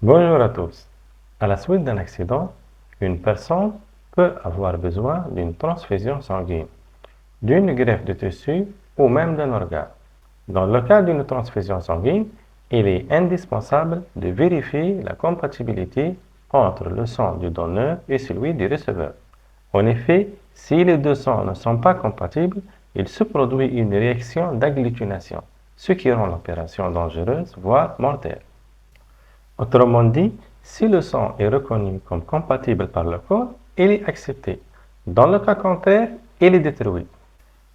Bonjour à tous. À la suite d'un accident, une personne peut avoir besoin d'une transfusion sanguine, d'une greffe de tissu ou même d'un organe. Dans le cas d'une transfusion sanguine, il est indispensable de vérifier la compatibilité entre le sang du donneur et celui du receveur. En effet, si les deux sangs ne sont pas compatibles, il se produit une réaction d'agglutination, ce qui rend l'opération dangereuse, voire mortelle. Autrement dit, si le sang est reconnu comme compatible par le corps, il est accepté. Dans le cas contraire, il est détruit.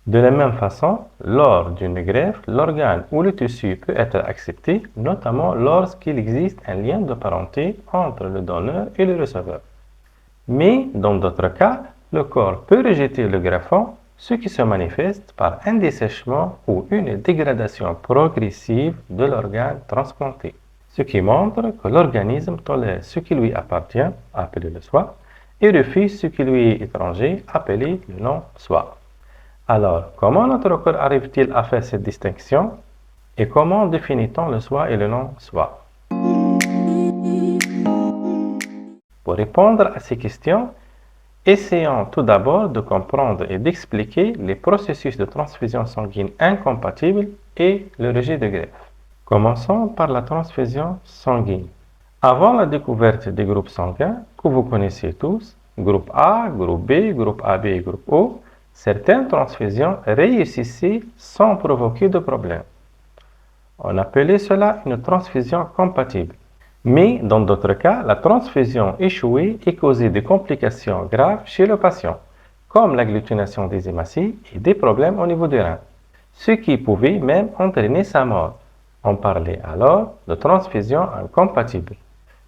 De la même façon, lors d'une greffe, l'organe ou le tissu peut être accepté, notamment lorsqu'il existe un lien de parenté entre le donneur et le receveur. Mais dans d'autres cas, le corps peut rejeter le greffon, ce qui se manifeste par un dessèchement ou une dégradation progressive de l'organe transplanté, ce qui montre que l'organisme tolère ce qui lui appartient, appelé le soi, et refuse ce qui lui est étranger, appelé le non-soi. Alors, comment notre corps arrive-t-il à faire cette distinction et comment définit-on le soi et le non-soi? Pour répondre à ces questions, essayons tout d'abord de comprendre et d'expliquer les processus de transfusion sanguine incompatibles et le rejet de greffe. Commençons par la transfusion sanguine. Avant la découverte des groupes sanguins, que vous connaissez tous, groupe A, groupe B, groupe AB et groupe O, certaines transfusions réussissaient sans provoquer de problème. On appelait cela une transfusion compatible. Mais dans d'autres cas, la transfusion échouée et causait des complications graves chez le patient, comme l'agglutination des hématies et des problèmes au niveau des reins, ce qui pouvait même entraîner sa mort. On parlait alors de transfusion incompatible.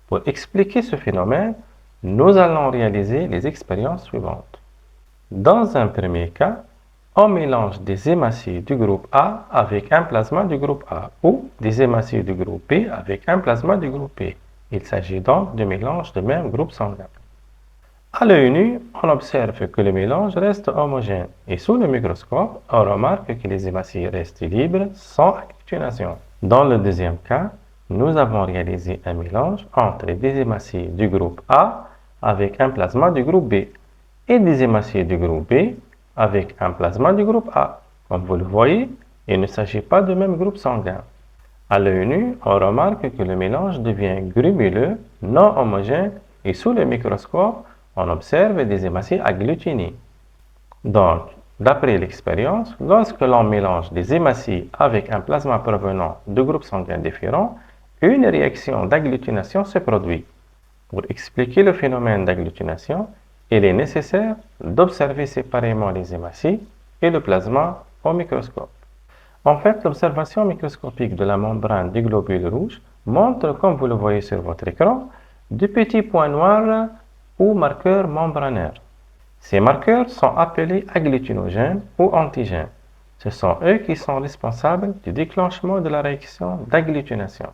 Pour expliquer ce phénomène, nous allons réaliser les expériences suivantes. Dans un premier cas, on mélange des hématies du groupe A avec un plasma du groupe A ou des hématies du groupe B avec un plasma du groupe B. Il s'agit donc de mélange de même groupe sanguin. À l'œil nu, on observe que le mélange reste homogène et sous le microscope, on remarque que les hématies restent libres sans agglutination. Dans le deuxième cas, nous avons réalisé un mélange entre des hématies du groupe A avec un plasma du groupe B et des hématies du groupe B avec un plasma du groupe A. Comme vous le voyez, il ne s'agit pas du même groupe sanguin. À l'œil nu, on remarque que le mélange devient grumuleux, non homogène et sous le microscope, on observe des hématies agglutinées. Donc, d'après l'expérience, lorsque l'on mélange des hématies avec un plasma provenant de groupes sanguins différents, une réaction d'agglutination se produit. Pour expliquer le phénomène d'agglutination, il est nécessaire d'observer séparément les hématies et le plasma au microscope. En fait, l'observation microscopique de la membrane des globules rouges montre, comme vous le voyez sur votre écran, de petits points noirs ou marqueurs membranaires. Ces marqueurs sont appelés agglutinogènes ou antigènes. Ce sont eux qui sont responsables du déclenchement de la réaction d'agglutination.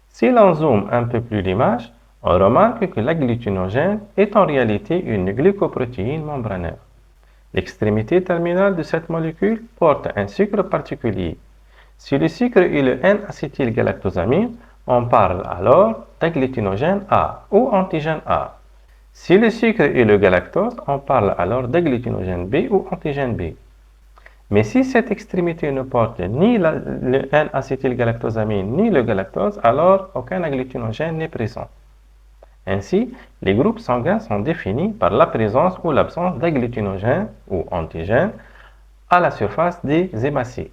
Si l'on zoome un peu plus l'image, on remarque que l'agglutinogène est en réalité une glycoprotéine membranaire. L'extrémité terminale de cette molécule porte un sucre particulier. Si le sucre est le N-acétylgalactosamine, on parle alors d'agglutinogène A ou antigène A. Si le sucre est le galactose, on parle alors d'agglutinogène B ou antigène B. Mais si cette extrémité ne porte ni le N-acétylgalactosamine ni le galactose, alors aucun agglutinogène n'est présent. Ainsi, les groupes sanguins sont définis par la présence ou l'absence d'agglutinogènes ou antigènes à la surface des hématies.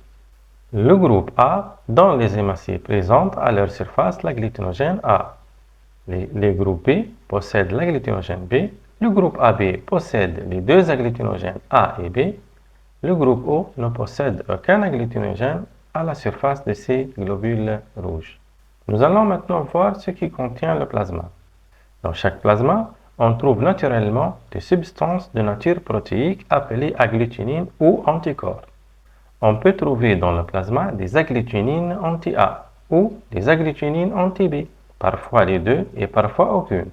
Le groupe A, dont les hématies présentent à leur surface l'agglutinogène A. Les groupes B possèdent l'agglutinogène B. Le groupe AB possède les deux agglutinogènes A et B. Le groupe O ne possède aucun agglutinogène à la surface de ces globules rouges. Nous allons maintenant voir ce qui contient le plasma. Dans chaque plasma, on trouve naturellement des substances de nature protéique appelées agglutinines ou anticorps. On peut trouver dans le plasma des agglutinines anti-A ou des agglutinines anti-B, parfois les deux et parfois aucune.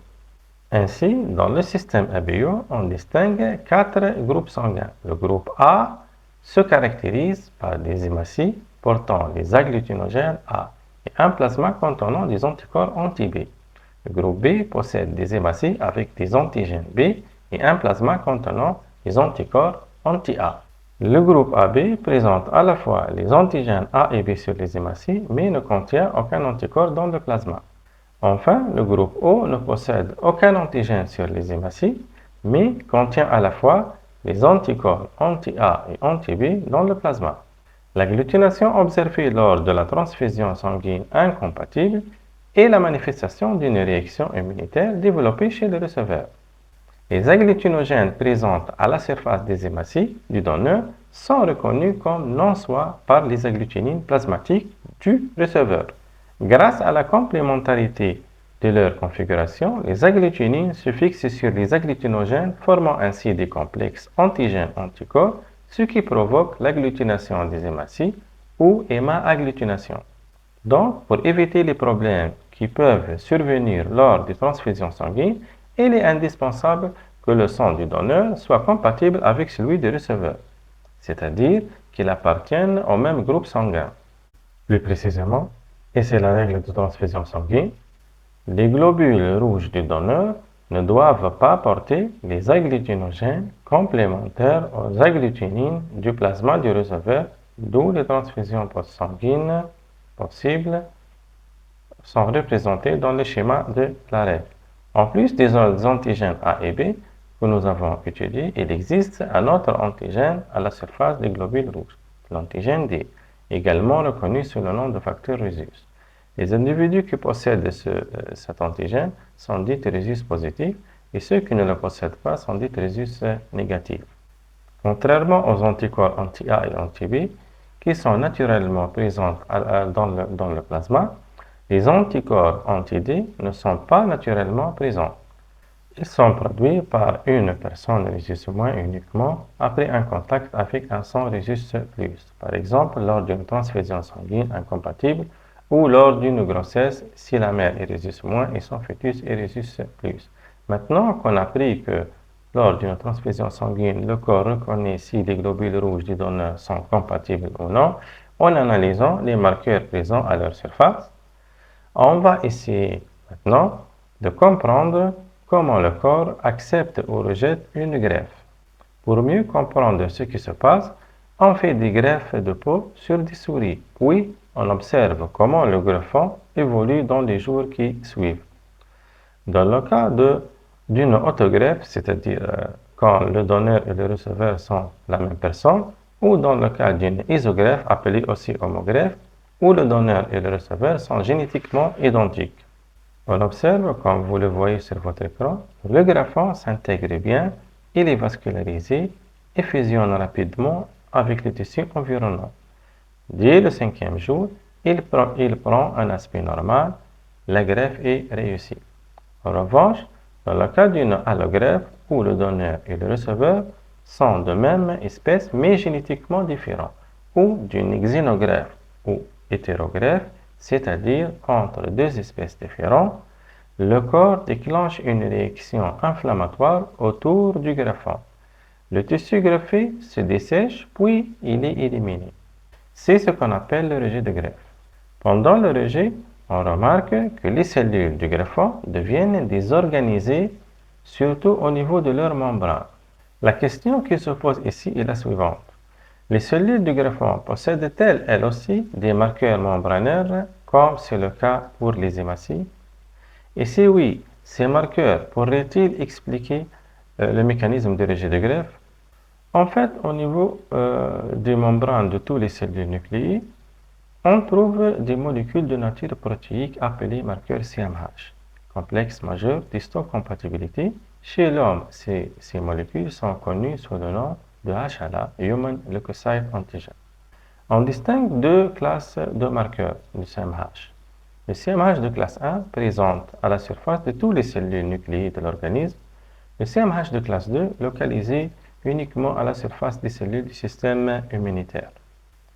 Ainsi, dans le système ABO, on distingue 4 groupes sanguins. Le groupe A se caractérise par des hématies portant les agglutinogènes A et un plasma contenant des anticorps anti-B. Le groupe B possède des hématies avec des antigènes B et un plasma contenant des anticorps anti-A. Le groupe AB présente à la fois les antigènes A et B sur les hématies, mais ne contient aucun anticorps dans le plasma. Enfin, le groupe O ne possède aucun antigène sur les hématies, mais contient à la fois les anticorps anti-A et anti-B dans le plasma. L'agglutination observée lors de la transfusion sanguine incompatible est la manifestation d'une réaction immunitaire développée chez le receveur. Les agglutinogènes présents à la surface des hématies du donneur sont reconnus comme non-soi par les agglutinines plasmatiques du receveur. Grâce à la complémentarité de leur configuration, les agglutinines se fixent sur les agglutinogènes, formant ainsi des complexes antigènes-anticorps, ce qui provoque l'agglutination des hématies ou héma-agglutination. Donc, pour éviter les problèmes qui peuvent survenir lors des transfusions sanguines, il est indispensable que le sang du donneur soit compatible avec celui du receveur, c'est-à-dire qu'il appartienne au même groupe sanguin. Plus précisément, et c'est la règle de transfusion sanguine, les globules rouges du donneur ne doivent pas porter les agglutinogènes complémentaires aux agglutinines du plasma du receveur, d'où les transfusions sanguines possibles sont représentées dans le schéma de la règle. En plus des antigènes A et B que nous avons étudiés, il existe un autre antigène à la surface des globules rouges, l'antigène D, également reconnu sous le nom de facteur Rhesus. Les individus qui possèdent cet antigène sont dits Rhesus positifs et ceux qui ne le possèdent pas sont dits Rhesus négatifs. Contrairement aux anticorps anti-A et anti-B, qui sont naturellement présents dans le plasma, les anticorps anti-D ne sont pas naturellement présents. Ils sont produits par une personne Rhesus- uniquement après un contact avec un sang Rhesus+, par exemple lors d'une transfusion sanguine incompatible ou lors d'une grossesse si la mère est Rhesus- et son fœtus est Rhesus+. Maintenant qu'on a appris que lors d'une transfusion sanguine, le corps reconnaît si les globules rouges du donneur sont compatibles ou non en analysant les marqueurs présents à leur surface. On va essayer maintenant de comprendre comment le corps accepte ou rejette une greffe. Pour mieux comprendre ce qui se passe, on fait des greffes de peau sur des souris, puis on observe comment le greffon évolue dans les jours qui suivent. Dans le cas d'une autogreffe, c'est-à-dire quand le donneur et le receveur sont la même personne, ou dans le cas d'une isogreffe, appelée aussi homogreffe, où le donneur et le receveur sont génétiquement identiques. On observe, comme vous le voyez sur votre écran, le greffon s'intègre bien, il est vascularisé et fusionne rapidement avec les tissus environnants. Dès le 5e jour, il prend un aspect normal, la greffe est réussie. En revanche, dans le cas d'une allogreffe où le donneur et le receveur sont de même espèce mais génétiquement différents, ou d'une xénogreffe ou hétérogreffe, c'est-à-dire entre deux espèces différentes, le corps déclenche une réaction inflammatoire autour du greffon. Le tissu greffé se dessèche puis il est éliminé. C'est ce qu'on appelle le rejet de greffe. Pendant le rejet, on remarque que les cellules du greffon deviennent désorganisées, surtout au niveau de leur membrane. La question qui se pose ici est la suivante. Les cellules du greffon possèdent-elles, elles aussi, des marqueurs membranaires, comme c'est le cas pour les hématies? Et si oui, ces marqueurs pourraient-ils expliquer le mécanisme de rejet de greffe? En fait, au niveau des membranes de tous les cellules nucléées, on trouve des molécules de nature protéique appelées marqueurs CMH, complexe majeur d'histocompatibilité. Chez l'homme, ces molécules sont connues sous le nom de HLA, Human Leukocyte Antigen. On distingue deux classes de marqueurs du CMH. Le CMH de classe 1 présente à la surface de toutes les cellules nucléées de l'organisme. Le CMH de classe 2 localisé uniquement à la surface des cellules du système immunitaire.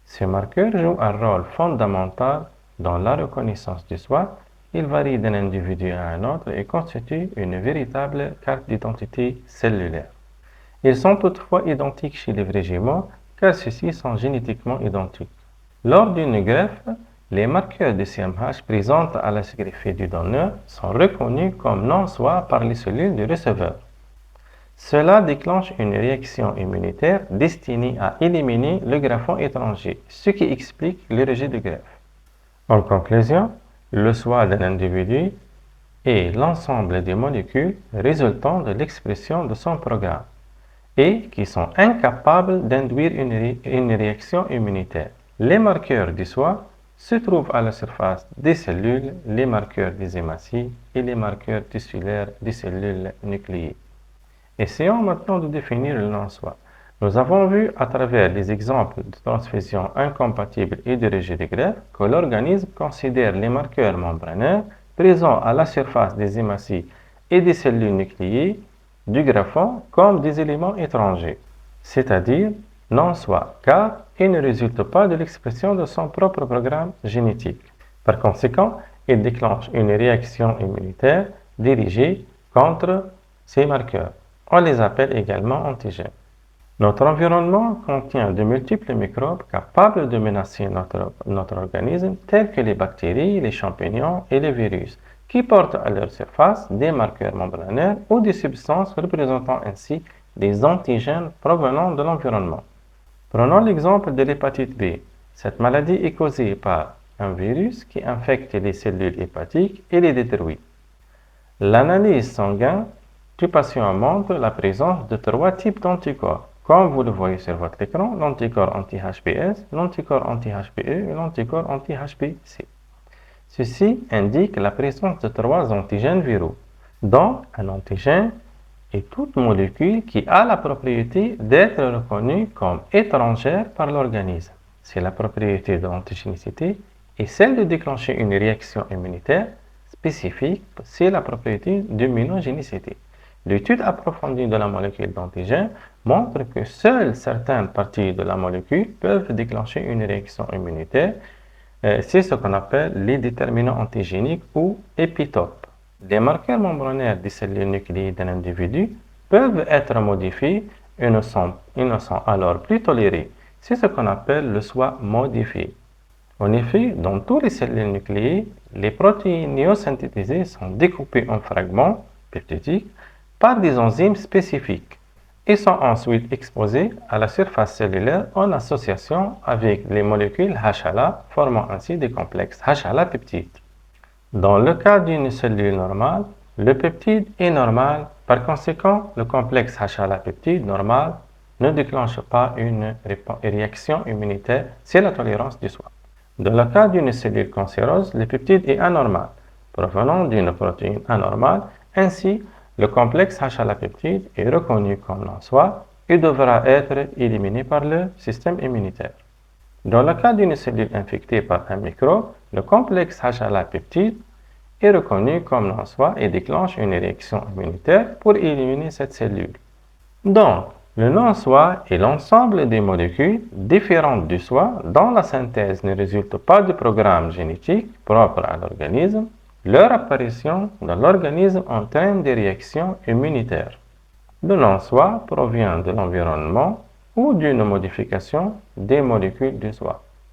Ces marqueurs jouent un rôle fondamental dans la reconnaissance du soi. Ils varient d'un individu à un autre et constituent une véritable carte d'identité cellulaire. Ils sont toutefois identiques chez les vrais jumeaux car ceux-ci sont génétiquement identiques. Lors d'une greffe, Les marqueurs de CMH présents à l'acide greffé du donneur sont reconnus comme non-soi par les cellules du receveur. Cela déclenche une réaction immunitaire destinée à éliminer le greffon étranger, ce qui explique le rejet de greffe. En conclusion, le soi d'un individu est l'ensemble des molécules résultant de l'expression de son programme et qui sont incapables d'induire une réaction immunitaire. Les marqueurs du soi se trouvent à la surface des cellules, les marqueurs des hématies et les marqueurs tissulaires des cellules nucléées. Essayons maintenant de définir le non-soi. Nous avons vu à travers les exemples de transfusion incompatible et de rejet de greffe que l'organisme considère les marqueurs membranaires présents à la surface des hématies et des cellules nucléées du greffon comme des éléments étrangers, c'est-à-dire non-soi, car il ne résulte pas de l'expression de son propre programme génétique. Par conséquent, il déclenche une réaction immunitaire dirigée contre ces marqueurs. On les appelle également antigènes. Notre environnement contient de multiples microbes capables de menacer notre organisme, tels que les bactéries, les champignons et les virus, qui portent à leur surface des marqueurs membranaires ou des substances représentant ainsi des antigènes provenant de l'environnement. Prenons l'exemple de l'hépatite B. Cette maladie est causée par un virus qui infecte les cellules hépatiques et les détruit. L'analyse sanguine du patient montre la présence de 3 types d'anticorps. Comme vous le voyez sur votre écran, l'anticorps anti-HBs, l'anticorps anti-HBe et l'anticorps anti-HBc. Ceci indique la présence de 3 antigènes viraux. Donc, un antigène est toute molécule qui a la propriété d'être reconnue comme étrangère par l'organisme. C'est la propriété de l'antigénicité et celle de déclencher une réaction immunitaire spécifique, c'est la propriété d'immunogénicité. L'étude approfondie de la molécule d'antigène montre que seules certaines parties de la molécule peuvent déclencher une réaction immunitaire. C'est ce qu'on appelle les déterminants antigéniques ou épitopes. Les marqueurs membranaires des cellules nucléées d'un individu peuvent être modifiés et ne sont alors plus tolérés. C'est ce qu'on appelle le soi modifié. En effet, dans toutes les cellules nucléées, les protéines néosynthétisées sont découpées en fragments peptidiques par des enzymes spécifiques et sont ensuite exposées à la surface cellulaire en association avec les molécules HLA, formant ainsi des complexes HLA-peptides. Dans le cas d'une cellule normale, le peptide est normal, par conséquent, le complexe HLA-peptide normal ne déclenche pas une réaction immunitaire, c'est la tolérance du soi. Dans le cas d'une cellule cancéreuse, le peptide est anormal, provenant d'une protéine anormale, ainsi le complexe HLA-peptide est reconnu comme non-soi et devra être éliminé par le système immunitaire. Dans le cas d'une cellule infectée par un microbe, le complexe HLA-peptide est reconnu comme non-soi et déclenche une réaction immunitaire pour éliminer cette cellule. Donc, le non-soi est l'ensemble des molécules différentes du soi dont la synthèse ne résulte pas du programme génétique propre à l'organisme. Leur apparition dans l'organisme entraîne des réactions immunitaires. Le non-soi provient de l'environnement ou d'une modification des molécules du soi.